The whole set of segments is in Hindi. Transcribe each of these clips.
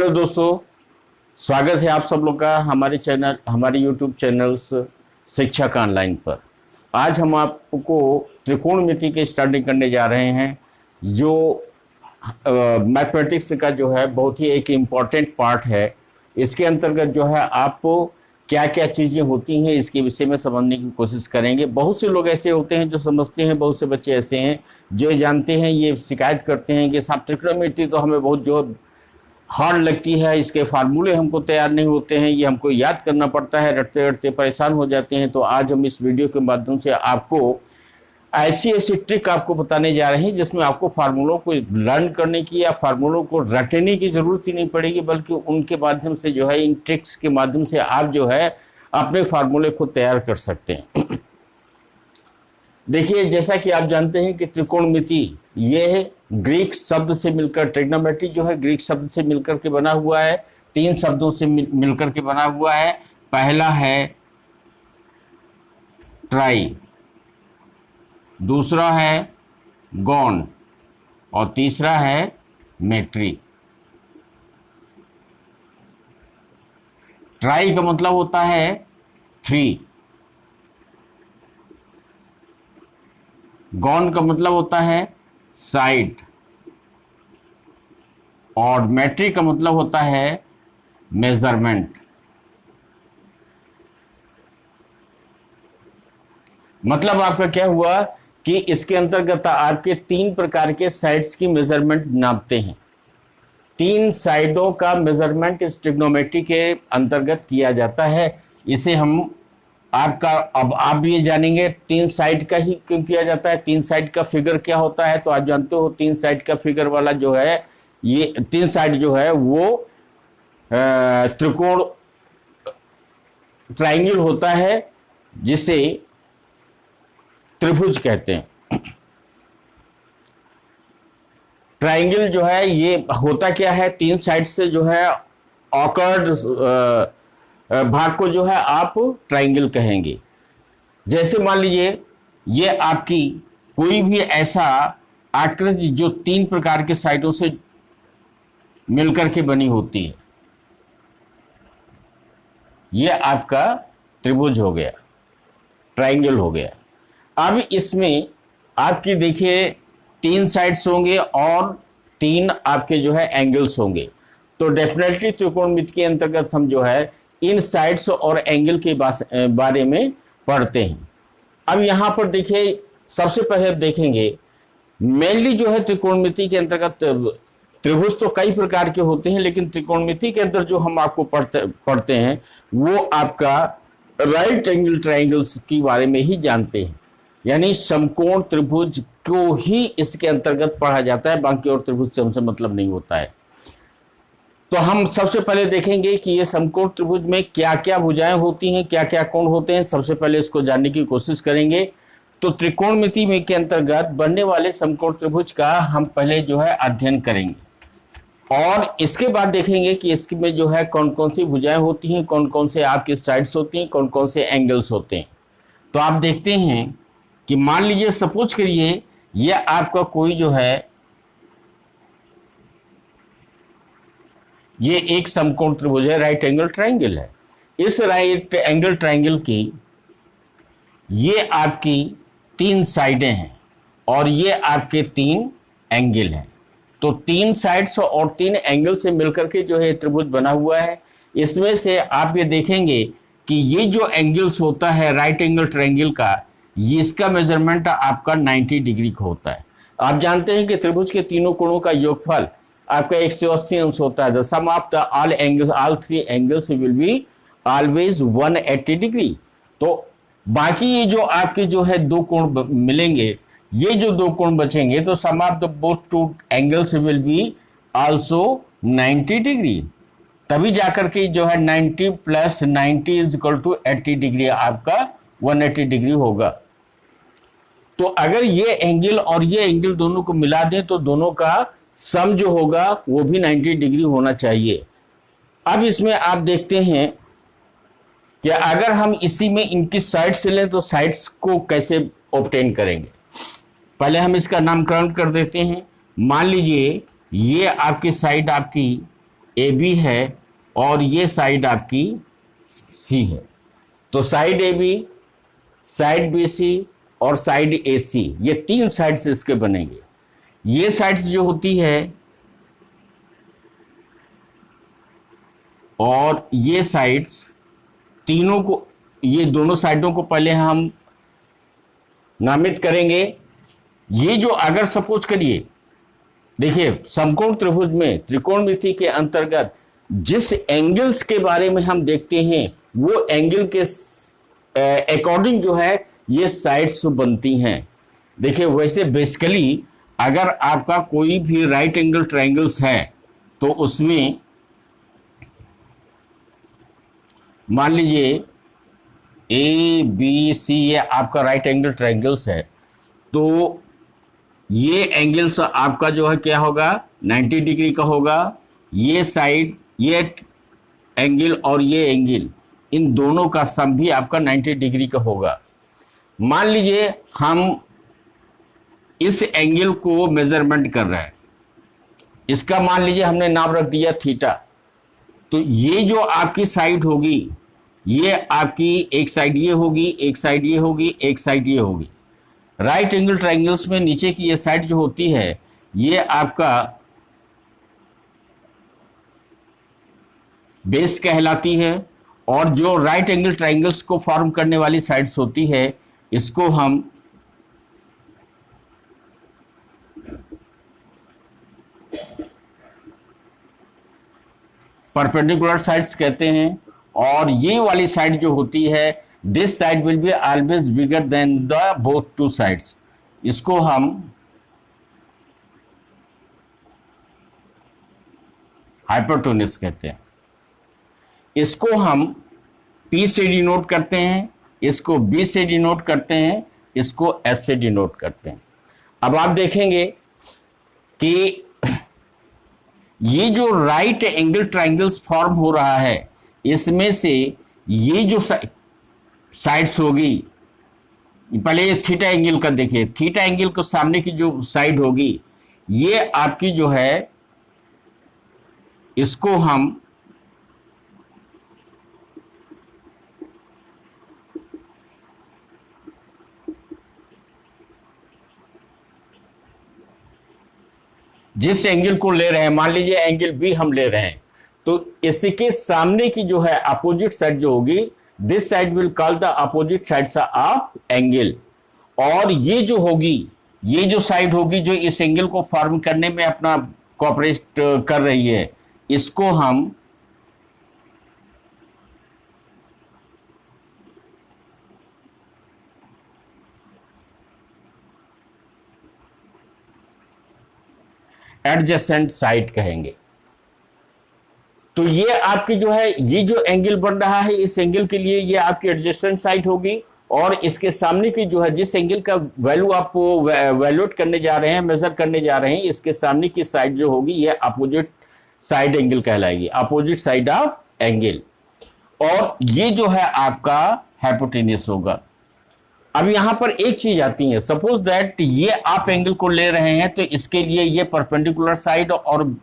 हेलो दोस्तों, स्वागत है आप सब लोग का हमारे यूट्यूब चैनल्स शिक्षा का ऑनलाइन पर। आज हम आपको त्रिकोणमिति की स्टडी करने जा रहे हैं, जो मैथमेटिक्स का जो है बहुत ही एक इम्पॉर्टेंट पार्ट है। इसके अंतर्गत जो है आपको क्या क्या चीज़ें होती हैं इसके विषय में समझने की कोशिश करेंगे। बहुत से लोग ऐसे होते हैं जो समझते हैं, बहुत से बच्चे ऐसे हैं जो जानते हैं, ये शिकायत करते हैं कि साहब त्रिकोणमिति तो हमें बहुत जो हार्ड लगती है, इसके फार्मूले हमको तैयार नहीं होते हैं, ये हमको याद करना पड़ता है, रटते रटते परेशान हो जाते हैं। तो आज हम इस वीडियो के माध्यम से आपको ऐसी ऐसी ट्रिक आपको बताने जा रहे हैं जिसमें आपको फार्मूलों को लर्न करने की या फार्मूलों को रटने की ज़रूरत ही नहीं पड़ेगी, बल्कि उनके माध्यम से जो है, इन ट्रिक्स के माध्यम से आप जो है अपने फार्मूले को तैयार कर सकते हैं। देखिए, जैसा कि आप जानते हैं कि त्रिकोणमिति ये ग्रीक शब्द से मिलकर, ट्रिग्नोमेट्री जो है ग्रीक शब्द से मिलकर के बना हुआ है, तीन शब्दों से मिलकर के बना हुआ है। पहला है ट्राई, दूसरा है गॉन और तीसरा है मेट्री। ट्राई का मतलब होता है 3, गॉन का मतलब होता है साइड और मेट्री का मतलब होता है मेजरमेंट। मतलब आपका क्या हुआ कि इसके अंतर्गत आपके 3 प्रकार के साइड्स की मेजरमेंट नापते हैं। 3 साइडों का मेजरमेंट इस ट्रिग्नोमेट्री के अंतर्गत किया जाता है। इसे हम आपका, अब आप ये जानेंगे 3 साइड का ही क्यों किया जाता है, 3 साइड का फिगर क्या होता है। तो आप जानते हो 3 साइड का फिगर वाला जो है, ये 3 साइड जो है वो त्रिकोण ट्राइंगल होता है, जिसे त्रिभुज कहते हैं। ट्राइंगल जो है ये होता क्या है, 3 साइड से जो है ऑकर्ड भाग को जो है आप ट्राइंगल कहेंगे। जैसे मान लीजिए ये आपकी कोई भी ऐसा आकृति जो 3 प्रकार के साइडों से मिलकर के बनी होती है, ये आपका त्रिभुज हो गया, ट्राइंगल हो गया। अब इसमें आपकी देखिए 3 साइड्स होंगे और 3 आपके जो है एंगल्स होंगे। तो डेफिनेटली त्रिकोणमिति के अंतर्गत हम जो है इन साइड्स और एंगल के बारे में पढ़ते हैं। अब यहाँ पर देखिए, सबसे पहले देखेंगे मेनली जो है त्रिकोणमिति के अंतर्गत त्रिभुज तो कई प्रकार के होते हैं, लेकिन त्रिकोणमिति के अंदर जो हम आपको पढ़ते हैं वो आपका राइट एंगल ट्राइंगल्स के बारे में ही जानते हैं। यानी समकोण त्रिभुज को ही इसके अंतर्गत पढ़ा जाता है, बाकी और त्रिभुज से हमसे मतलब नहीं होता है। तो हम सबसे पहले देखेंगे कि ये समकोण त्रिभुज में क्या क्या भुजाएं होती हैं, क्या क्या कोण होते हैं। सबसे पहले इसको जानने की कोशिश करेंगे। तो त्रिकोणमिति में के अंतर्गत बनने वाले समकोण त्रिभुज का हम पहले जो है अध्ययन करेंगे, और इसके बाद देखेंगे कि इसमें जो है कौन कौन सी भुजाएं होती हैं, कौन कौन से आपकी साइड्स होती हैं, कौन कौन से एंगल्स होते हैं। तो आप देखते हैं कि मान लीजिए, सपोज करिए ये आपका कोई जो है, ये एक समकोण त्रिभुज है, राइट एंगल ट्राइंगल है। इस राइट एंगल ट्राइंगल की ये आपकी 3 साइडें हैं और ये आपके 3 एंगल हैं। तो 3 साइड्स और 3 एंगल से मिलकर के जो है त्रिभुज बना हुआ है। इसमें से आप ये देखेंगे कि ये जो एंगल्स होता है राइट एंगल ट्राइंगल का, ये इसका मेजरमेंट आपका 90 डिग्री का होता है। आप जानते हैं कि त्रिभुज के तीनों कोणों का योगफल आपका 180 अंश होता है। The sum of the all 3 angles will be always 180 degree. तो बाकी ये जो आपके जो है 2 कोण मिलेंगे, ये जो 2 कोण बचेंगे, तो sum of the both 2 angles will be also 90 degree. तभी जाकर के जो है 90 + 90 = 80 डिग्री, आपका 180 डिग्री होगा। तो अगर ये एंगल और ये एंगल दोनों को मिला दें तो दोनों का सम जो होगा वो भी 90 डिग्री होना चाहिए। अब इसमें आप देखते हैं कि अगर हम इसी में इनकी साइड से लें तो साइड्स को कैसे ऑब्टेन करेंगे। पहले हम इसका नामकरण कर देते हैं। मान लीजिए ये आपकी साइड आपकी ए बी है और ये साइड आपकी सी है। तो side A B, side B C और साइड ए सी, ये तीन साइड्स इसके बनेंगे। ये साइड्स जो होती है और ये साइड्स तीनों को, ये दोनों साइडों को पहले हम नामित करेंगे। ये जो अगर सपोज करिए, देखिए समकोण त्रिभुज में त्रिकोणमिति के अंतर्गत जिस एंगल्स के बारे में हम देखते हैं वो एंगल के अकॉर्डिंग जो है ये साइड्स बनती हैं। देखिए वैसे बेसिकली अगर आपका कोई भी राइट एंगल ट्रायंगल्स है तो उसमें मान लीजिए ए बी सी ये आपका राइट एंगल ट्रायंगल्स है, तो ये एंगल्स आपका जो है क्या होगा, 90 डिग्री का होगा। ये साइड, ये एंगल और ये एंगल, इन दोनों का सम भी आपका 90 डिग्री का होगा। मान लीजिए हम इस एंगल को मेजरमेंट कर रहे हैं, इसका मान लीजिए हमने नाम रख दिया थीटा। तो ये जो आपकी साइड होगी, ये आपकी एक साइड ये होगी, एक साइड ये होगी, एक साइड ये होगी। राइट एंगल ट्रायंगल्स में नीचे की ये साइड जो होती है ये आपका बेस कहलाती है, और जो राइट एंगल ट्रायंगल्स को फॉर्म करने वाली साइड्स होती है इसको हम परपेंडिकुलर साइड्स कहते हैं। और ये वाली साइड जो होती है, this side will be always bigger than the both two sides, इसको हम हाइपोटेन्यूज कहते हैं। इसको हम P से डिनोट करते हैं, इसको B से डिनोट करते हैं, इसको S से डिनोट करते हैं। अब आप देखेंगे कि ये जो राइट एंगल ट्रायंगल्स फॉर्म हो रहा है, इसमें से ये जो साइड्स होगी, पहले ये थीटा एंगल का देखिए, थीटा एंगल को सामने की जो साइड होगी ये आपकी जो है, इसको हम जिस एंगल को ले रहे हैं, मान लीजिए एंगल बी हम ले रहे हैं, तो इसके सामने की जो है अपोजिट साइड जो होगी, this side will call the opposite sides of angle. और ये जो होगी, ये जो साइड होगी जो इस एंगल को फॉर्म करने में अपना कोऑपरेट कर रही है, इसको हम एडजेसेंट साइड कहेंगे। तो ये आपकी जो है, ये जो एंगल बन रहा है, इस एंगल के लिए ये आपकी एडजेसेंट साइड होगी, और इसके सामने की जो है, जिस एंगल का वैल्यू आप वैल्यूएट करने जा रहे हैं, मेजर करने जा रहे हैं, इसके सामने की साइड जो होगी ये अपोजिट साइड एंगल कहलाएगी, अपोजिट साइड ऑफ एंगल। और ये जो है आपका हाइपोटेन्यूज होगा। अब यहां पर एक चीज आती है, सपोज दैट ये आप एंगल को ले रहे हैं, तो इसके लिए ये परपेंडिकुलर साइड और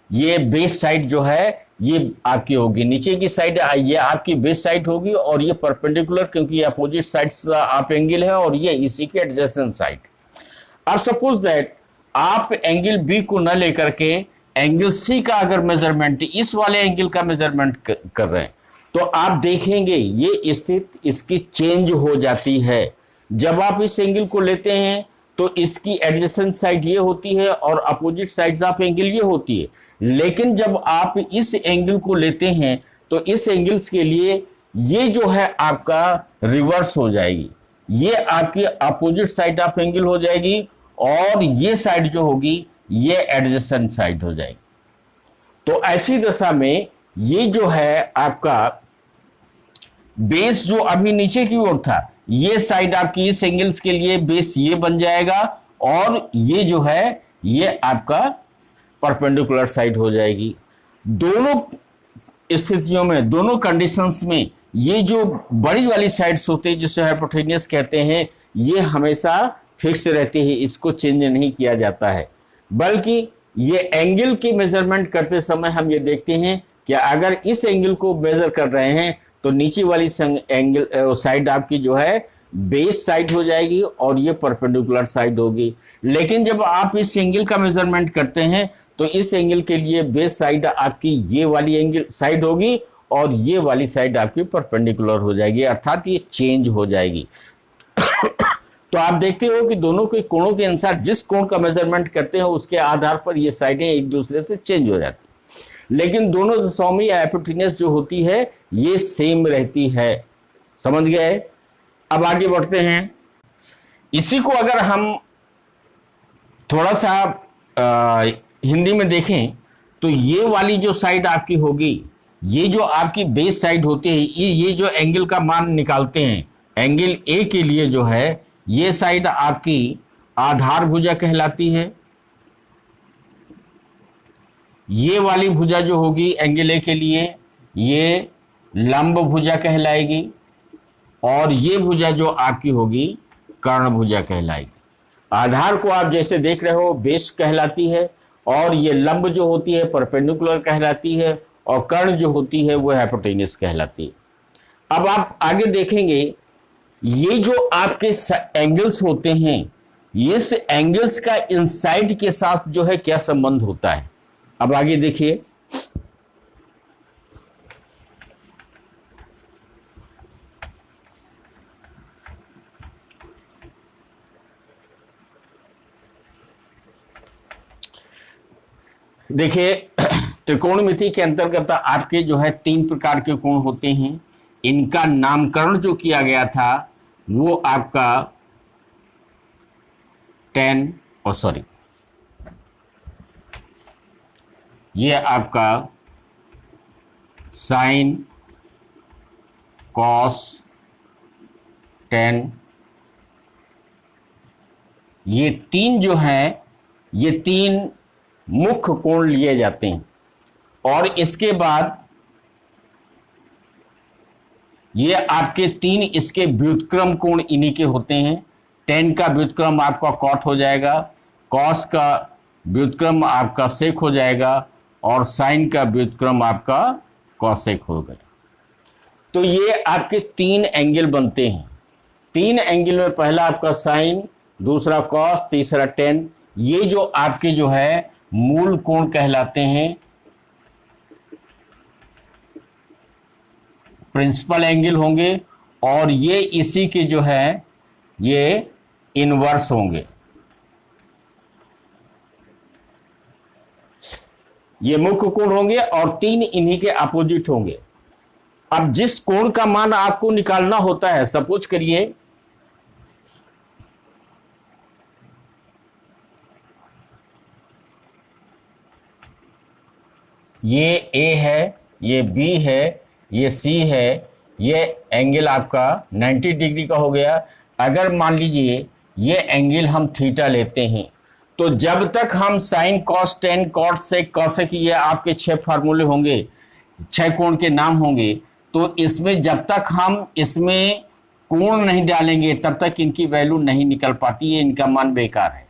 ये बेस साइड जो है ये आपकी होगी, नीचे की साइड ये आपकी बेस साइड होगी, और ये परपेंडिकुलर, क्योंकि ये अपोजिट साइड्स आप एंगल है, और ये इसी के एडजेसेंट साइड। अब सपोज दैट आप एंगल बी को न लेकर के एंगल सी का अगर मेजरमेंट, इस वाले एंगल का मेजरमेंट कर रहे हैं, तो आप देखेंगे ये स्थिति इसकी चेंज हो जाती है। जब आप इस एंगल को लेते हैं तो इसकी एडजेसेंट साइड ये होती है और अपोजिट साइड्स ऑफ एंगल ये होती है। लेकिन जब आप इस एंगल को लेते हैं तो इस एंगल्स के लिए ये जो है आपका रिवर्स हो जाएगी, ये आपकी अपोजिट साइड ऑफ एंगल हो जाएगी, और ये साइड जो होगी ये एडजेसेंट साइड हो जाएगी। तो ऐसी दशा में ये जो है आपका बेस जो अभी नीचे की ओर था, ये साइड आपकी इस एंगल्स के लिए बेस ये बन जाएगा, और ये जो है ये आपका परपेंडिकुलर साइड हो जाएगी। दोनों स्थितियों में, दोनों कंडीशंस में ये जो बड़ी वाली साइड्स होते हैं जिसे हाइपोटेन्यूज कहते हैं, ये हमेशा फिक्स रहती है, इसको चेंज नहीं किया जाता है। बल्कि ये एंगल की मेजरमेंट करते समय हम ये देखते हैं कि अगर इस एंगल को मेजर कर रहे हैं तो नीचे वाली एंगल साइड आपकी जो है बेस साइड हो जाएगी और ये परपेंडिकुलर साइड होगी। लेकिन जब आप इस एंगल का मेजरमेंट करते हैं तो इस एंगल के लिए बेस साइड आपकी ये वाली एंगल साइड होगी और ये वाली साइड आपकी परपेंडिकुलर हो जाएगी, अर्थात ये चेंज हो जाएगी। तो आप देखते हो कि दोनों के कोणों के अनुसार जिस कोण का मेजरमेंट करते हैं उसके आधार पर ये साइडें एक दूसरे से चेंज हो जाती, लेकिन दोनों दिशाओं में हाइपोटेन्यूज जो होती है ये सेम रहती है। समझ गए? अब आगे बढ़ते हैं। इसी को अगर हम थोड़ा सा हिंदी में देखें तो ये वाली जो साइड आपकी होगी, ये जो आपकी बेस साइड होती है, ये जो एंगल का मान निकालते हैं, एंगल ए के लिए जो है ये साइड आपकी आधार भुजा कहलाती है। ये वाली भुजा जो होगी एंगल ए के लिए ये लंब भुजा कहलाएगी और ये भुजा जो आपकी होगी कर्ण भुजा कहलाएगी। आधार को आप जैसे देख रहे हो बेस कहलाती है और ये लंब जो होती है परपेंडिकुलर कहलाती है और कर्ण जो होती है वो हाइपोटेन्यूज कहलाती है। अब आप आगे देखेंगे ये जो आपके एंगल्स होते हैं, इस एंगल्स का इनसाइड के साथ जो है क्या संबंध होता है। अब आगे देखिए, देखिए त्रिकोणमिति के अंतर्गत आपके जो है 3 प्रकार के कोण होते हैं। इनका नामकरण जो किया गया था वो आपका ये आपका साइन, कॉस, टेन, ये 3 जो हैं ये 3 मुख्य कोण लिए जाते हैं। और इसके बाद ये आपके 3 इसके व्युत्क्रम कोण इन्हीं के होते हैं। टेन का व्युत्क्रम आपका कॉट हो जाएगा, कॉस का व्युत्क्रम आपका सेक हो जाएगा और साइन का व्युत्क्रम आपका कॉसेक होगा। तो ये आपके 3 एंगल बनते हैं। 3 एंगल में पहला आपका साइन, दूसरा कॉस, तीसरा टेन, ये जो आपके जो है मूल कोण कहलाते हैं, प्रिंसिपल एंगल होंगे और ये इसी के जो है ये इनवर्स होंगे। ये मुख्य कोण होंगे और 3 इन्हीं के अपोजिट होंगे। अब जिस कोण का मान आपको निकालना होता है, सपोज करिए ये ए है, ये बी है, ये सी है, ये एंगल आपका 90 डिग्री का हो गया। अगर मान लीजिए ये एंगल हम थीटा लेते हैं तो जब तक हम साइन, कॉस, टेन, कॉट, सेक, कॉसेक, ये आपके 6 फार्मूले होंगे, 6 कोण के नाम होंगे, तो इसमें जब तक हम इसमें कोण नहीं डालेंगे तब तक इनकी वैल्यू नहीं निकल पाती है, इनका मान बेकार है।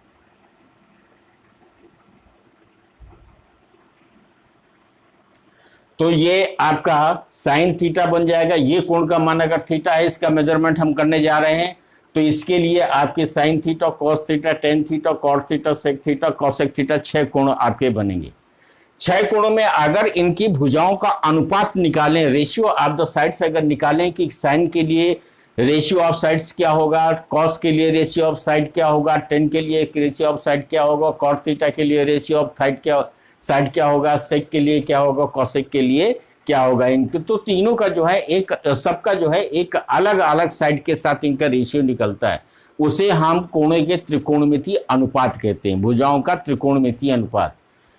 तो ये आपका साइन थीटा बन जाएगा। ये कोण का मान अगर थीटा है, इसका मेजरमेंट हम करने जा रहे हैं, तो इसके लिए आपके sine theta, cos theta, tan theta, cot theta, sec theta, cosec theta, 6 कोण आपके बनेंगे। 6 कोणों में अगर इनकी भुजाओं का अनुपात निकालें, रेशियो ऑफ द साइड्स अगर निकालें कि साइन के लिए रेशियो ऑफ साइड्स क्या होगा, कॉस के लिए रेशियो ऑफ साइड क्या होगा, टेन के लिए रेशियो ऑफ साइड क्या होगा, कॉट थीटा के लिए रेशियो ऑफ साइड क्या होगा, सेक के लिए क्या होगा, कॉसेक के लिए क्या होगा, इनके तो तीनों का जो है एक सबका जो है एक अलग अलग साइड के साथ इनका रेशियो निकलता है। उसे हम कोणों के त्रिकोणमितीय अनुपात कहते हैं, भुजाओं का त्रिकोणमितीय अनुपात।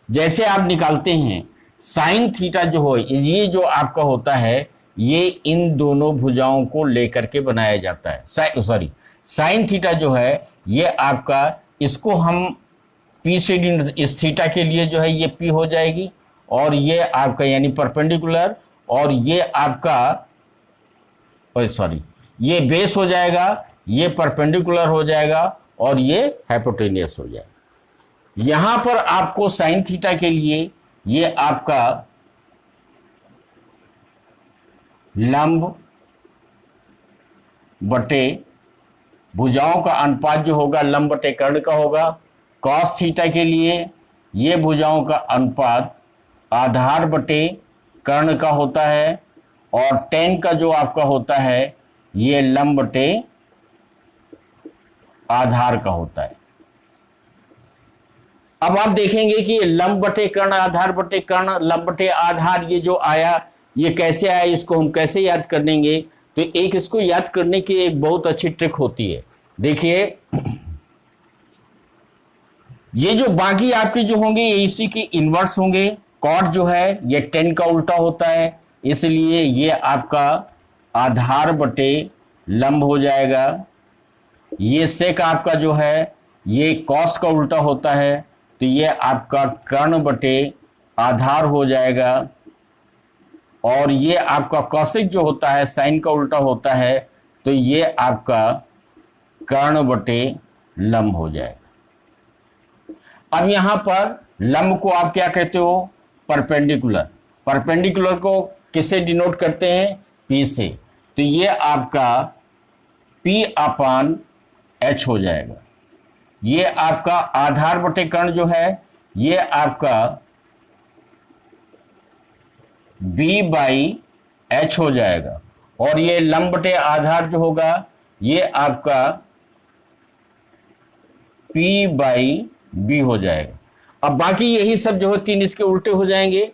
जैसे आप निकालते हैं साइन थीटा जो हो, ये जो आपका होता है ये इन दोनों भुजाओं को लेकर के बनाया जाता है। साइन थीटा जो है ये आपका, इसको हम पी से डी, इस थीटा के लिए जो है ये पी हो जाएगी और ये आपका यानी परपेंडिकुलर, और ये आपका ये बेस हो जाएगा, ये परपेंडिकुलर हो जाएगा और ये हाइपोटेनियस हो जाएगा। यहां पर आपको साइन थीटा के लिए ये आपका लंब बटे भुजाओं का अनुपात जो होगा लंब बटे कर्ण का होगा। कॉस थीटा के लिए ये भुजाओं का अनुपात आधार बटे कर्ण का होता है, और टेन का जो आपका होता है ये लंब बटे आधार का होता है। अब आप देखेंगे कि लंब बटे कर्ण, आधार बटे कर्ण, लंब बटे आधार, ये जो आया ये कैसे आया, इसको हम कैसे याद कर लेंगे? तो एक इसको याद करने की एक बहुत अच्छी ट्रिक होती है। देखिए ये जो बाकी आपके जो होंगे ये इसी की इन्वर्स होंगे। कॉट जो है ये 10 का उल्टा होता है, इसलिए ये आपका आधार बटे लंब हो जाएगा। ये सेक आपका जो है ये कॉस का उल्टा होता है, तो ये आपका कर्ण बटे आधार हो जाएगा। और ये आपका कॉसेक जो होता है साइन का उल्टा होता है, तो ये आपका कर्ण बटे लंब हो जाएगा। अब यहां पर लंब को आप क्या कहते हो? परपेंडिकुलर। परपेंडिकुलर को किससे डिनोट करते हैं? पी से। तो ये आपका पी अपान एच हो जाएगा। ये आपका आधार बटे कर्ण जो है ये आपका बी बाई एच हो जाएगा, और ये लंब बटे आधार जो होगा ये आपका पी बाई बी हो जाएगा। अब बाकी यही सब जो है तीन इसके उल्टे हो जाएंगे,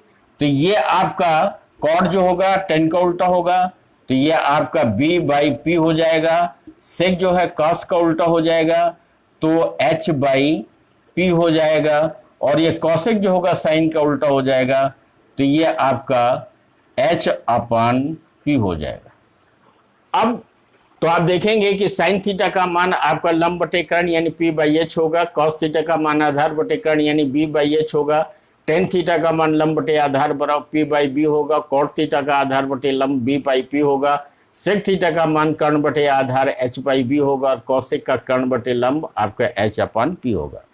तो ये आपका कॉट जो होगा 10 का उल्टा होगा, तो ये आपका बी बाई पी हो जाएगा। सेक जो है कॉस का उल्टा हो जाएगा, तो एच बाई पी हो जाएगा, और ये कॉसेक जो होगा साइन का उल्टा हो जाएगा, तो ये आपका एच अपान पी हो जाएगा। अब तो आप देखेंगे कि साइन थीटा का मान आपका लंब बटे कर्ण यानी पी बाई एच होगा, कॉस थीटा का मान आधार बटे कर्ण यानी बी बाई एच होगा, टेन थीटा का मान लंब बटे आधार बराबर पी बाई बी होगा, कॉट थीटा का आधार बटे लंब बी बाई पी होगा, सेक थीटा का मान कर्ण बटे आधार एच बाई बी होगा, और कॉसेक का कर्ण बटे लंब आपका एच अपान पी होगा।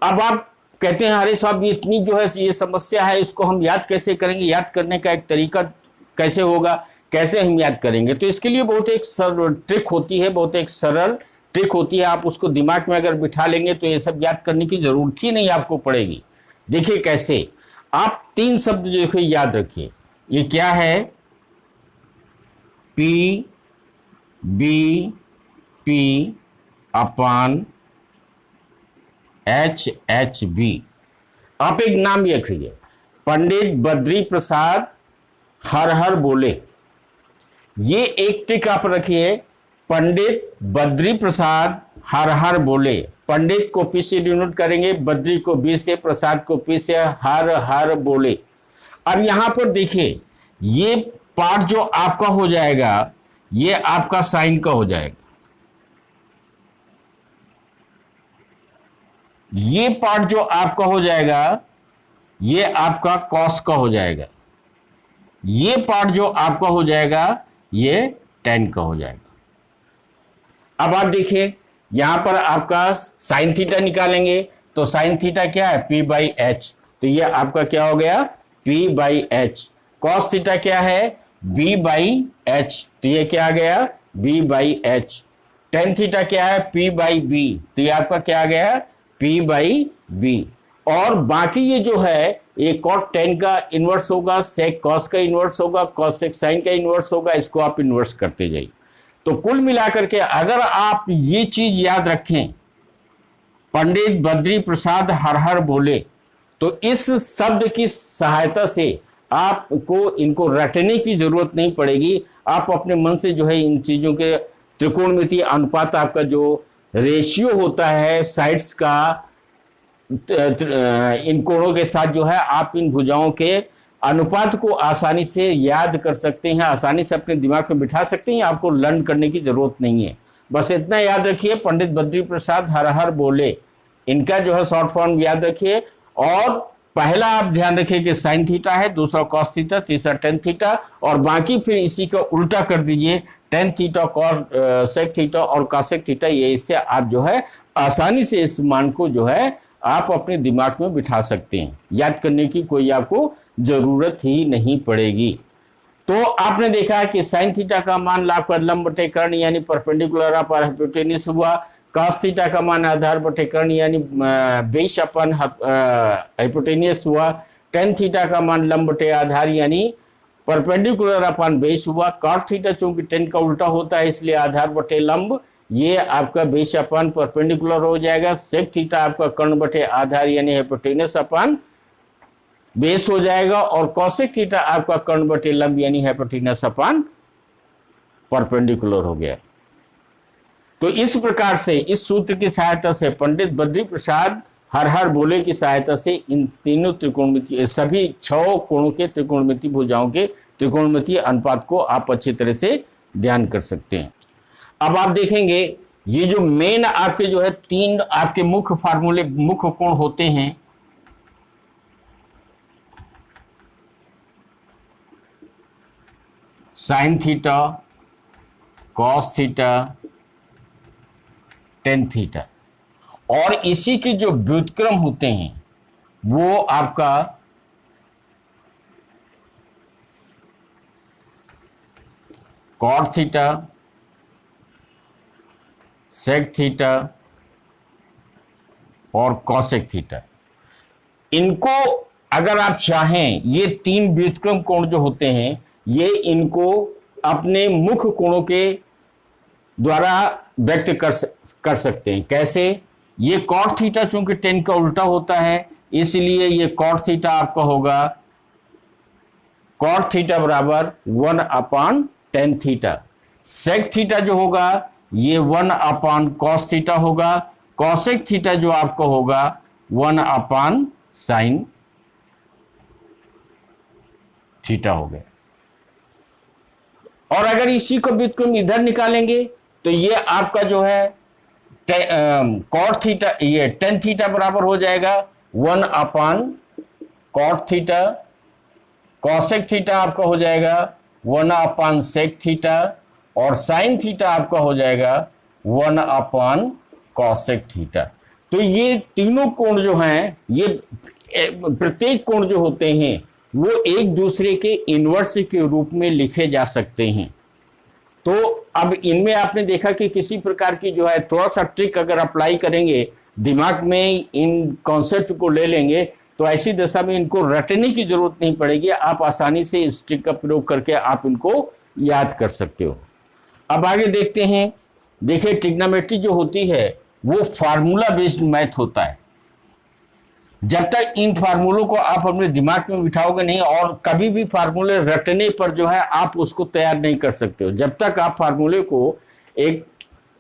अब आप कहते हैं अरे साहब इतनी जो है ये समस्या है, इसको हम याद कैसे करेंगे? याद करने का एक तरीका कैसे होगा, कैसे हम याद करेंगे? तो इसके लिए बहुत एक सरल ट्रिक होती है, बहुत एक सरल ट्रिक होती है। आप उसको दिमाग में अगर बिठा लेंगे तो ये सब याद करने की जरूरत ही नहीं आपको पड़ेगी। देखिए कैसे, आप तीन शब्द जो है याद रखिए। ये क्या है? P B P upon H H B. आप एक नाम ये रखिए, पंडित बद्री प्रसाद हर हर बोले। ये एक ट्रिक आप रखिए, पंडित बद्री प्रसाद हर हर बोले। पंडित को पी से डिनोट करेंगे, बद्री को बी से, प्रसाद को पी से, हर हर बोले। अब यहां पर देखिए ये पार्ट जो आपका हो जाएगा ये आपका साइन का हो जाएगा, ये पार्ट जो आपका हो जाएगा ये आपका कॉस का हो जाएगा, ये पार्ट जो आपका हो जाएगा ये टेन का हो जाएगा। अब आप देखिए यहां पर आपका साइन थीटा निकालेंगे, तो साइन थीटा क्या है? पी बाई एच, तो ये आपका क्या हो गया? P by H. Cos theta क्या है? बी बाई एच, तो ये क्या आ गया? B by H. Tan theta क्या है? पी बाई बी, तो ये आपका क्या आ गया? P by B. और बाकी ये जो है ये कॉट 10 का इन्वर्स होगा, सेक कॉस का इन्वर्स होगा, कॉस सेक साइन का इन्वर्स होगा, इसको आप इन्वर्स करते जाइए। तो कुल मिलाकर के अगर आप ये चीज याद रखें, पंडित बद्री प्रसाद हर हर बोले, तो इस शब्द की सहायता से आपको इनको रटने की जरूरत नहीं पड़ेगी। आप अपने मन से जो है इन चीजों के त्रिकोणमितीय अनुपात, आपका जो रेशियो होता है साइड्स का इन कोणों के साथ जो है आप इन भुजाओं के अनुपात को आसानी से याद कर सकते हैं, आसानी से अपने दिमाग में बिठा सकते हैं। आपको लर्न करने की जरूरत नहीं है, बस इतना याद रखिए, पंडित बद्री प्रसाद हर हर बोले, इनका जो है शॉर्ट फॉर्म याद रखिए। और पहला आप ध्यान रखिए कि साइन थीटा है, दूसरा कॉस थीटा, तीसरा टेन थीटा, और बाकी फिर इसी का उल्टा कर दीजिए, टेन थीटा सेक थीटा और कॉसेक थीटा। ये इससे आप जो है आसानी से इस मान को जो है आप अपने दिमाग में बिठा सकते हैं, याद करने की कोई आपको जरूरत ही नहीं पड़ेगी। तो आपने देखा है कि साइन थीटा का मान लाभ पर लंब बटे कर्ण यानी परपेंडिकुलर अपर हाइपोटेन्यूज हुआ, कॉस थीटा का मान आधार बटे कर्ण यानी बेस अपन हाइपोटेन्यूज हुआ, टेन थीटा का मान लंब बटे आधार यानी परपेंडिकुलर अपन बेस हुआ, कॉट थीटा चूंकि टेन का उल्टा होता है इसलिए आधार बटे लंब, ये आपका बेस अपन परपेंडिकुलर हो जाएगा, सेक थीटा आपका कर्ण बटे आधार यानी हाइपोटेन्यूज अपन बेस हो जाएगा, और कॉसेक थीटा आपका कर्ण बटे लंब यानी हाइपोटेन्यूज अपन परपेंडिकुलर हो गया। तो इस प्रकार से इस सूत्र की सहायता से पंडित बद्री प्रसाद हर हर बोले की सहायता से इन तीनों त्रिकोणमितीय सभी 6 कोणों के त्रिकोणमितीय भुजाओं के त्रिकोणमितीय अनुपात को आप अच्छी तरह से ध्यान कर सकते हैं। अब आप देखेंगे ये जो मेन आपके जो है 3 आपके मुख्य फार्मूले मुख्य कोण होते हैं, sign theta, cos theta, tan theta, और इसी के जो व्युत्क्रम होते हैं वो आपका कॉट थीटा, सेक थीटा और कॉसेक थीटा। इनको अगर आप चाहें ये 3 व्युत्क्रम कोण जो होते हैं ये इनको अपने मुख्य कोणों के द्वारा व्यक्त कर सकते हैं। कैसे? ये कॉट थीटा चूंकि 10 का उल्टा होता है इसलिए ये कॉट थीटा आपका होगा कॉट थीटा बराबर 1/10 थीटा। सेक थीटा जो होगा ये 1/cos थीटा होगा। कॉसेक थीटा जो आपका होगा 1/sin थीटा हो गया। और अगर इसी को व्युत्क्रम इधर निकालेंगे तो ये आपका जो है कॉट थीटा ये टेन थीटा बराबर हो जाएगा 1/cot थीटा। कॉसेक थीटा आपका हो जाएगा 1/sec थीटा और साइन थीटा आपका हो जाएगा 1/cosec थीटा। तो ये तीनों कोण जो हैं ये प्रत्येक कोण जो होते हैं वो एक दूसरे के इन्वर्स के रूप में लिखे जा सकते हैं। तो अब इनमें आपने देखा कि किसी प्रकार की जो है थोड़ा सा ट्रिक अगर अप्लाई करेंगे, दिमाग में इन कॉन्सेप्ट को ले लेंगे तो ऐसी दशा में इनको रटने की जरूरत नहीं पड़ेगी, आप आसानी से इस ट्रिक का प्रयोग करके आप इनको याद कर सकते हो। अब आगे देखते हैं। देखिए ट्रिग्नोमेट्री जो होती है वो फार्मूला बेस्ड मैथ होता है। जब तक इन फार्मूलों को आप अपने दिमाग में बिठाओगे नहीं और कभी भी फार्मूले रटने पर जो है आप उसको तैयार नहीं कर सकते हो। जब तक आप फार्मूले को एक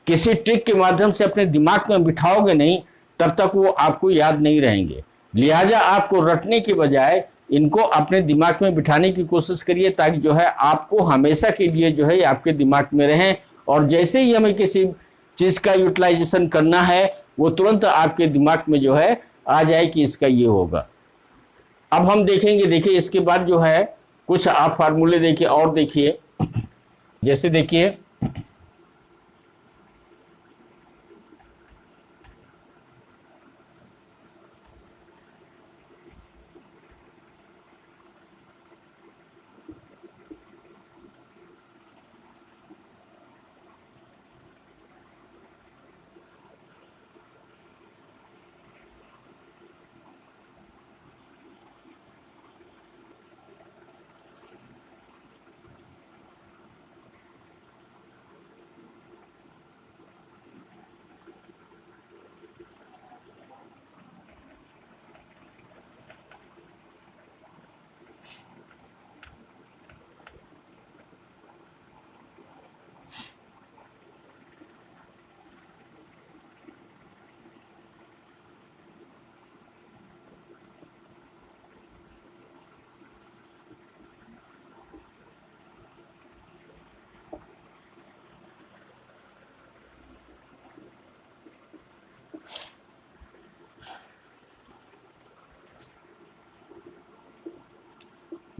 किसी ट्रिक के माध्यम से अपने दिमाग में बिठाओगे नहीं तब तक वो आपको याद नहीं रहेंगे। लिहाजा आपको रटने के बजाय इनको अपने दिमाग में बिठाने की कोशिश करिए ताकि जो है आपको हमेशा के लिए जो है आपके दिमाग में रहें, और जैसे ही हमें किसी चीज़ का यूटिलाइजेशन करना है वो तुरंत आपके दिमाग में जो है आ जाए कि इसका ये होगा। अब हम देखेंगे, देखिए इसके बाद जो है कुछ आप फार्मूले देखिए और देखिए। जैसे देखिए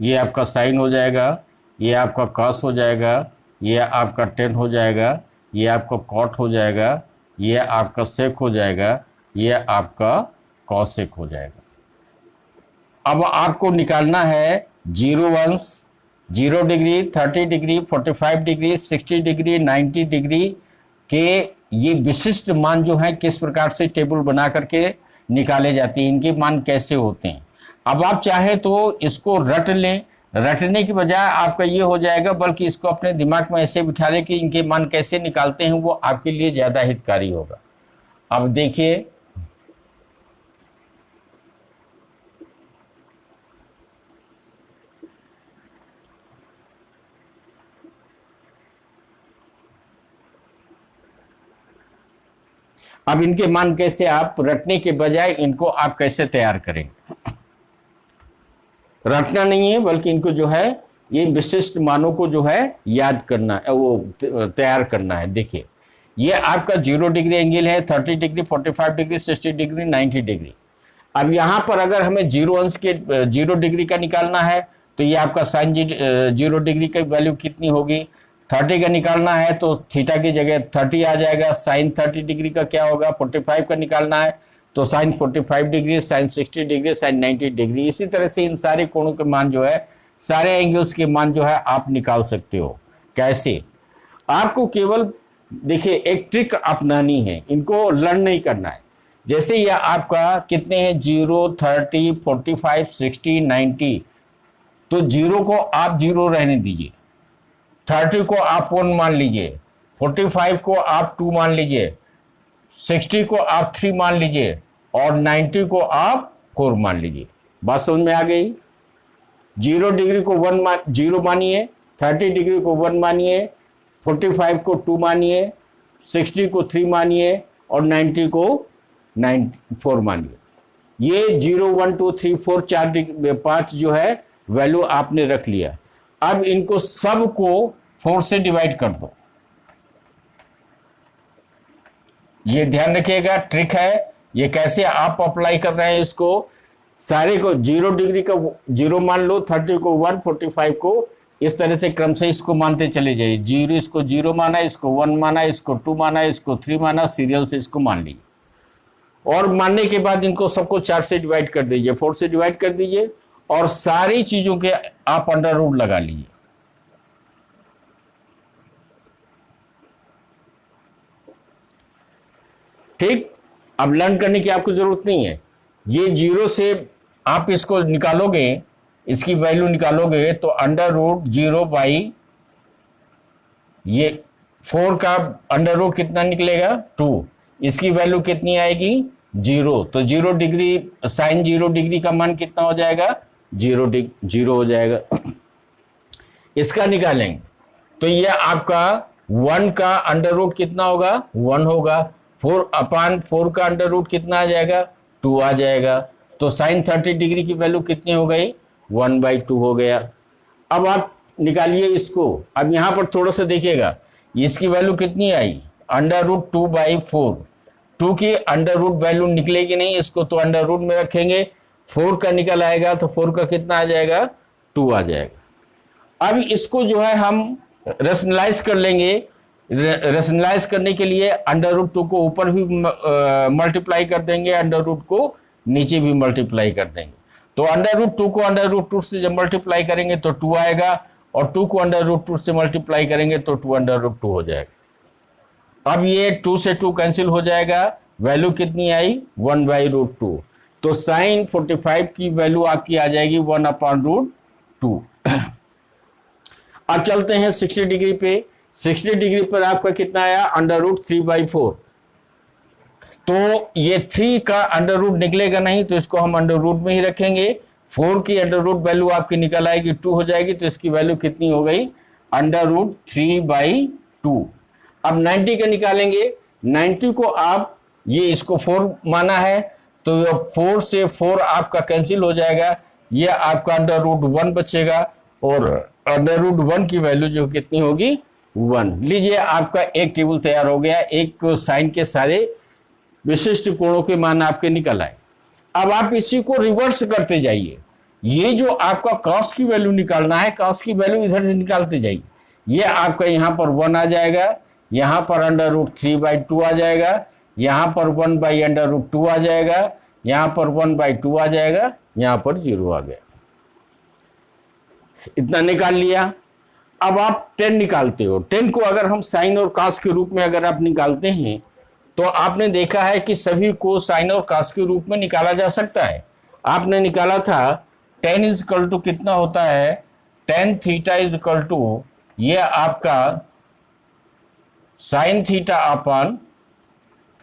ये आपका साइन हो जाएगा, ये आपका कॉस हो जाएगा, ये आपका टेन हो जाएगा, ये आपका कॉट हो जाएगा, ये आपका सेक हो जाएगा, ये आपका कॉसेक हो जाएगा। अब आपको निकालना है 0 अंश, 0 degree, 30 degree, 45 degree, 60 degree, 90 degree के ये विशिष्ट मान जो हैं किस प्रकार से टेबल बना करके निकाले जाते हैं, इनके मान कैसे होते हैं। अब आप चाहे तो इसको रट लें, रटने की बजाय आपका ये हो जाएगा, बल्कि इसको अपने दिमाग में ऐसे बिठा लें कि इनके मान कैसे निकालते हैं, वो आपके लिए ज़्यादा हितकारी होगा। अब देखिए, अब इनके मान कैसे, आप रटने के बजाय इनको आप कैसे तैयार करें। रटना नहीं है, बल्कि इनको जो है ये विशिष्ट मानों को जो है याद करना है, वो तैयार करना है। देखिए, ये आपका 0 डिग्री एंगल है, 30 डिग्री, 45 डिग्री, 60 डिग्री, 90 डिग्री। अब यहाँ पर अगर हमें 0 अंश के 0 डिग्री का निकालना है तो ये आपका साइन 0 डिग्री की वैल्यू कितनी होगी। 30 का निकालना है तो थीटा की जगह 30 आ जाएगा। साइन 30 डिग्री का क्या होगा। 45 का निकालना है तो sine 45 degree, sine 60 degree, sine 90 degree. इसी तरह से इन सारे कोणों के मान जो है, सारे एंगल्स के मान जो है आप निकाल सकते हो। कैसे, आपको केवल देखिए एक ट्रिक अपनानी है, इनको लर्न नहीं करना है। जैसे ये आपका कितने हैं, 0, 30, 45, 60, 90, तो 0 को आप 0 रहने दीजिए, 30 को आप 1 मान लीजिए, 45 को आप 2 मान लीजिए, 60 को आप 3 मान लीजिए और 90 को आप 4 मान लीजिए। बात समझ में आ गई। 0 डिग्री को 0 मानिए, 30 डिग्री को 1 मानिए, 45 को 2 मानिए, 60 को 3 मानिए और 90 को 4 मानिए। ये 0, 1, 2, 3, 4, 5 जो है वैल्यू आपने रख लिया। अब इनको सब को 4 से डिवाइड कर दो। ये ध्यान रखिएगा, ट्रिक है ये, कैसे आप अप्लाई कर रहे हैं इसको। सारे को 0 डिग्री का 0 मान लो, 30 को 1, 45 को, इस तरह से क्रम से इसको मानते चले जाइए। 0 इसको 0 माना, इसको 1 माना, इसको 2 माना, इसको 3 माना, सीरियल से इसको मान लीजिए। और मानने के बाद इनको सबको 4 से डिवाइड कर दीजिए, 4 से डिवाइड कर दीजिए और सारी चीजों के आप अंडर रूट लगा लीजिए। ठीक, अब लर्न करने की आपको जरूरत नहीं है। ये 0 से आप इसको निकालोगे, इसकी वैल्यू निकालोगे तो अंडर रूट 0 बाई ये 4 का अंडर रूट कितना निकलेगा, 2। इसकी वैल्यू कितनी आएगी, 0। तो 0 डिग्री, साइन 0 डिग्री का मान कितना हो जाएगा, 0 हो जाएगा। इसका निकालेंगे तो ये आपका 1 का अंडर रूट कितना होगा, 1 होगा। 4/4 का अंडर रूट कितना आ जाएगा, 2 आ जाएगा। तो साइन 30 डिग्री की वैल्यू कितनी हो गई, 1/2 हो गया। अब आप निकालिए इसको। अब यहां पर थोड़ा सा देखिएगा, इसकी वैल्यू कितनी आई, अंडर रूट 2/4। 2 की अंडर रूट वैल्यू निकलेगी नहीं, इसको तो अंडर रूट में रखेंगे। 4 का निकल आएगा तो 4 का कितना आ जाएगा, 2 आ जाएगा। अब इसको जो है हम रेशनलाइज कर लेंगे। रेशनलाइज करने के लिए अंडर रूट 2 को ऊपर भी मल्टीप्लाई कर देंगे, अंडर रूट को नीचे भी मल्टीप्लाई कर देंगे। तो अंडर रूट 2 को अंडर रूट 2 से जब मल्टीप्लाई करेंगे तो 2 आएगा, और 2 को अंडर रूट 2 से मल्टीप्लाई करेंगे तो 2 अंडर रूट 2 हो जाएगा। अब ये 2 से 2 कैंसिल हो जाएगा, वैल्यू कितनी आई, 1/√2। तो साइन 45 की वैल्यू आपकी आ जाएगी 1/√2। अब चलते हैं 60 डिग्री पे। 60 डिग्री पर आपका कितना आया, अंडर रूट 3/4। तो ये 3 का अंडर रूट निकलेगा नहीं, तो इसको हम अंडर रूट में ही रखेंगे। 4 की अंडर रूट वैल्यू आपकी निकल आएगी, 2 हो जाएगी। तो इसकी वैल्यू कितनी हो गई, अंडर रूट 3/2। अब 90 का निकालेंगे। 90 को आप, ये इसको 4 माना है तो 4 से 4 आपका कैंसिल हो जाएगा, ये आपका अंडर रूट 1 बचेगा, और अंडर रूट 1 की वैल्यू जो कितनी होगी, 1। लीजिए, आपका एक टेबल तैयार हो गया, एक साइन के सारे विशिष्ट कोणों के मान आपके निकल आए। अब आप इसी को रिवर्स करते जाइए। ये जो आपका कॉस की वैल्यू निकालना है, कॉस की वैल्यू इधर से निकालते जाइए। ये आपका यहाँ पर 1 आ जाएगा, यहाँ पर अंडर रूट 3/2 आ जाएगा, यहाँ पर 1/√2 आ जाएगा, यहाँ पर 1/2 आ जाएगा, यहाँ पर 0 आ गया। इतना निकाल लिया। अब आप 10 निकालते हो। 10 को अगर हम साइन और कास के रूप में अगर आप निकालते हैं तो आपने देखा है कि सभी को साइन और कास के रूप में निकाला जा सकता है। आपने निकाला था 10 इज इक्वल टू कितना होता है, tan theta is equal to ये आपका sine theta upon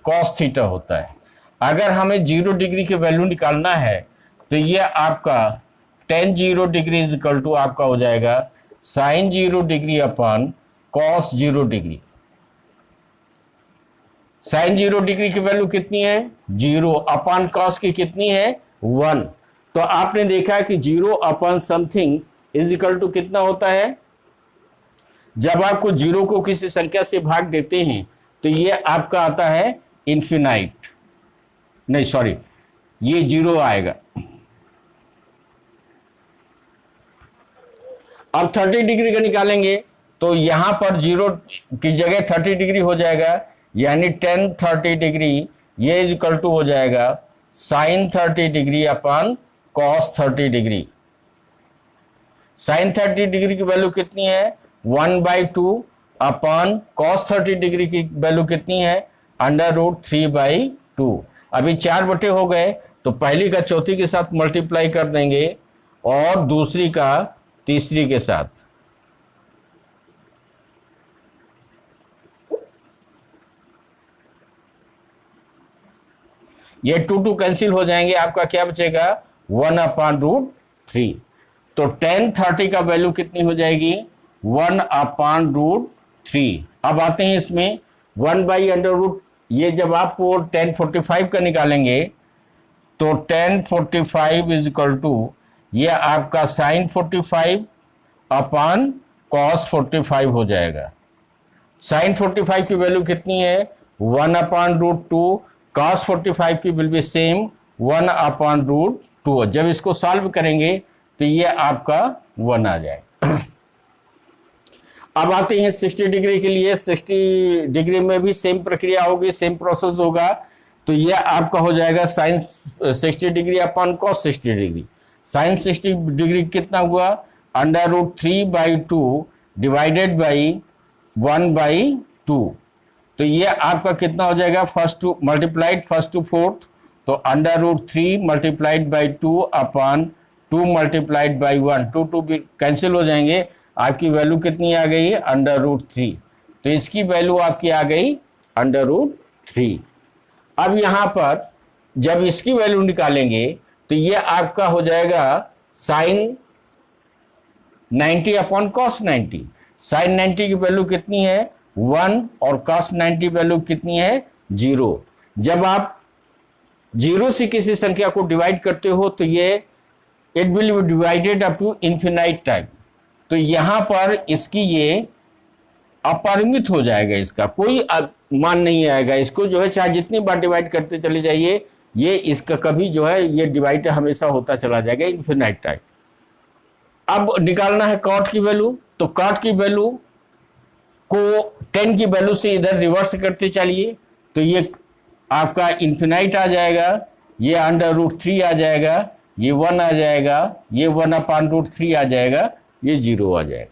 cos theta होता है। अगर हमें 0 डिग्री की वैल्यू निकालना है तो ये आपका tan 0 degree is equal to आपका हो जाएगा sine 0 degree upon cos 0 degree. Sine 0 degree की वैल्यू कितनी है, 0 अपन कॉस की कितनी है, 1। तो आपने देखा कि 0 अपन समथिंग इज इक्वल टू कितना होता है। जब आपको 0 को किसी संख्या से भाग देते हैं तो ये आपका आता है इन्फिनाइट, नहीं सॉरी, ये 0 आएगा। अब 30 डिग्री का निकालेंगे तो यहां पर 0 की जगह 30 डिग्री हो जाएगा, यानी tan 30 डिग्री ये इज इक्वल टू हो जाएगा sign 30 degree upon cos 30 degree. Sign 30 degree की वैल्यू कितनी है, 1/2 अपन कॉस 30 डिग्री की वैल्यू कितनी है, √3/2। अभी 4 बटे हो गए तो पहली का चौथी के साथ मल्टीप्लाई कर देंगे और दूसरी का तीसरी के साथ। ये 2 कैंसिल हो जाएंगे, आपका क्या बचेगा 1/√3। तो tan 30 का वैल्यू कितनी हो जाएगी, 1/√3। अब आते हैं इसमें 1/√, ये जब आप tan 45 का निकालेंगे तो tan 45 इज इक्वल टू ये आपका साइन 45 अपन कॉस 45 हो जाएगा। साइन 45 की वैल्यू कितनी है, 1/√2। कॉस 45 की विल बी सेम 1/√2। जब इसको सॉल्व करेंगे तो ये आपका 1 आ जाए। अब आते हैं 60 डिग्री के लिए। 60 डिग्री में भी सेम प्रक्रिया होगी, सेम प्रोसेस होगा। तो ये आपका हो जाएगा sign 60 degree upon cos 60 degree. Sine 60 degree कितना हुआ, √3/2 डिवाइडेड बाई 1/2। तो ये आपका कितना हो जाएगा, first to multiplied first to fourth, तो √3 multiplied by 2 upon 2 multiplied by 1। 2 भी कैंसिल हो जाएंगे, आपकी वैल्यू कितनी आ गई, √3। तो इसकी वैल्यू आपकी आ गई √3। अब यहाँ पर जब इसकी वैल्यू निकालेंगे तो ये आपका हो जाएगा साइन 90 अपॉन कॉस 90। साइन 90 की वैल्यू कितनी है, 1, और कॉस 90 वैल्यू कितनी है, 0। जब आप 0 से किसी संख्या को डिवाइड करते हो तो ये it will be divided up to infinite time. तो यहां पर इसकी ये अपरिमित हो जाएगा, इसका कोई मान नहीं आएगा। इसको जो है चाहे जितनी बार डिवाइड करते चले जाइए, ये इसका कभी जो है ये डिवाइड हमेशा होता चला जाएगा इन्फिनाइट टाइम। अब निकालना है कॉट की वैल्यू, तो कॉट की वैल्यू को 10 की वैल्यू से इधर रिवर्स करते चलिए, तो ये आपका इन्फिनाइट आ जाएगा, ये √3 आ जाएगा, ये 1 आ जाएगा, ये 1/√3 आ जाएगा, ये 0 आ जाएगा।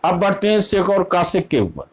अब बढ़ते हैं सेक और कासेक के ऊपर।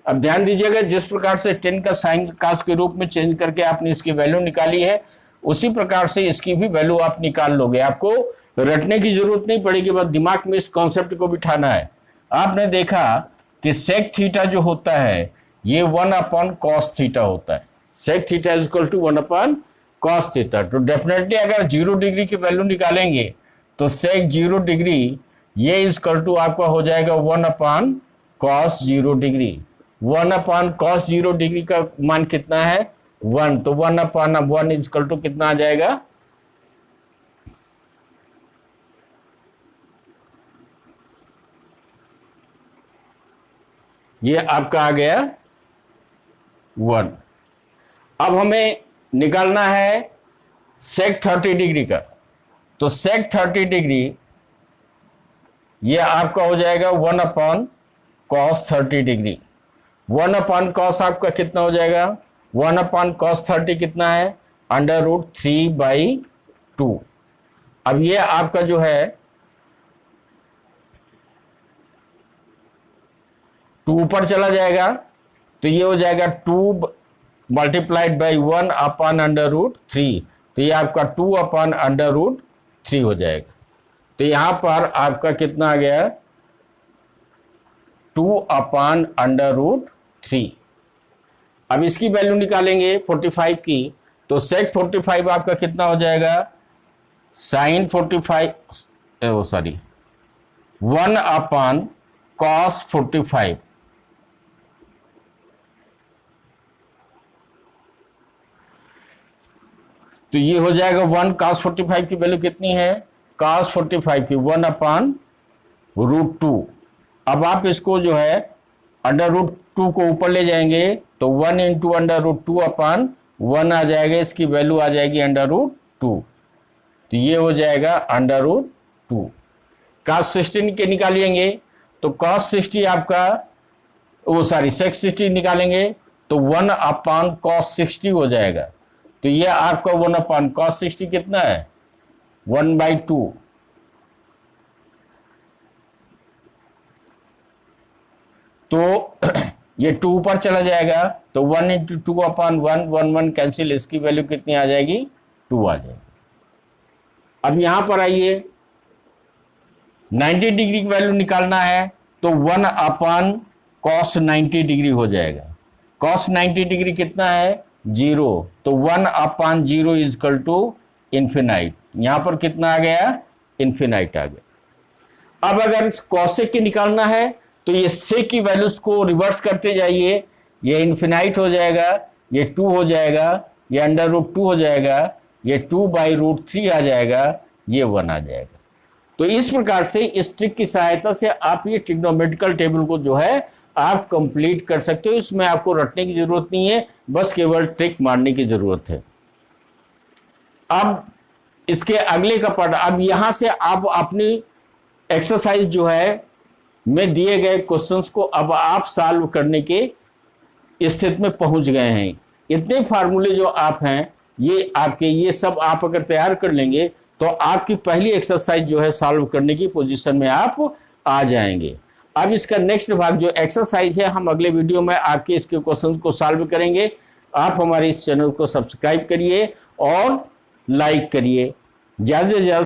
अब ध्यान दीजिएगा, जिस प्रकार से 10 का साइन कास के रूप में चेंज करके आपने इसकी वैल्यू निकाली है, उसी प्रकार से इसकी भी वैल्यू आप निकाल लोगे। आपको रटने की जरूरत नहीं पड़ेगी, बस दिमाग में इस कॉन्सेप्ट को बिठाना है। आपने देखा कि सेक थीटा जो होता है ये 1/cos थीटा होता है। Sec theta is equal to 1/cos theta. तो डेफिनेटली अगर 0 डिग्री की वैल्यू निकालेंगे तो सेक 0 डिग्री ये इज इक्वल टू आपका हो जाएगा 1/cos 0 डिग्री। 1/cos 0 डिग्री का मान कितना है, 1। तो 1/1 इज इक्वल टू कितना आ जाएगा, ये आपका आ गया 1। अब हमें निकालना है सेक 30 डिग्री का। तो सेक 30 डिग्री ये आपका हो जाएगा 1/cos 30 डिग्री। 1/cos आपका कितना हो जाएगा, 1/cos 30 कितना है, √3/2। अब ये आपका जो है 2 ऊपर चला जाएगा, तो ये हो जाएगा 2 मल्टीप्लाइड बाई 1/√3, तो ये आपका 2/√3 हो जाएगा। तो यहां पर आपका कितना आ गया, 2/√3। अब इसकी वैल्यू निकालेंगे 45 की, तो sec 45 आपका कितना हो जाएगा, sin 45 सॉरी 1/cos 45। तो ये हो जाएगा 1 cos 45 की वैल्यू कितनी है, cos 45 की 1/√2। अब आप इसको जो है √2 को ऊपर ले जाएंगे, तो 1 × √2/1 आ जाएगा, इसकी वैल्यू आ जाएगी √2। तो ये हो जाएगा √2। cos 60 के निकालेंगे, तो cos 60 आपका sec 60 निकालेंगे, तो 1/cos 60 हो जाएगा। तो ये आपका 1/cos 60 कितना है, 1/2। तो ये 2 ऊपर चला जाएगा, तो 1 × 2/1, 1 कैंसिल, इसकी वैल्यू कितनी आ जाएगी, 2 आ जाएगी। अब यहां पर आइए 90 डिग्री की वैल्यू निकालना है, तो 1/cos 90 डिग्री हो जाएगा। cos 90 डिग्री कितना है, 0, तो 1/0 इजकल टू इन्फिनाइट। यहां पर कितना आ गया, इन्फिनाइट आ गया। अब अगर cosec की निकालना है, तो ये sec की वैल्यूज को रिवर्स करते जाइए, ये इन्फिनाइट हो जाएगा, ये 2 हो जाएगा, ये √2 हो जाएगा, ये 2/√3 आ जाएगा, ये 1 आ जाएगा। तो इस प्रकार से इस ट्रिक की सहायता से आप ये ट्रिग्नोमेट्रिकल टेबल को जो है आप कंप्लीट कर सकते हो। इसमें आपको रटने की जरूरत नहीं है, बस केवल ट्रिक मारने की जरूरत है। अब इसके अगले का पार्ट, अब यहां से आप अपनी एक्सरसाइज जो है में दिए गए क्वेश्चंस को अब आप सॉल्व करने के स्थिति में पहुंच गए हैं। इतने फार्मूले जो आप हैं, ये आपके, ये सब आप अगर तैयार कर लेंगे, तो आपकी पहली एक्सरसाइज जो है सॉल्व करने की पोजीशन में आप आ जाएंगे। अब इसका नेक्स्ट भाग जो एक्सरसाइज है, हम अगले वीडियो में आपके इसके क्वेश्चंस को सॉल्व करेंगे। आप हमारे इस चैनल को सब्सक्राइब करिए और लाइक करिए, ज़्यादा से ज़्यादा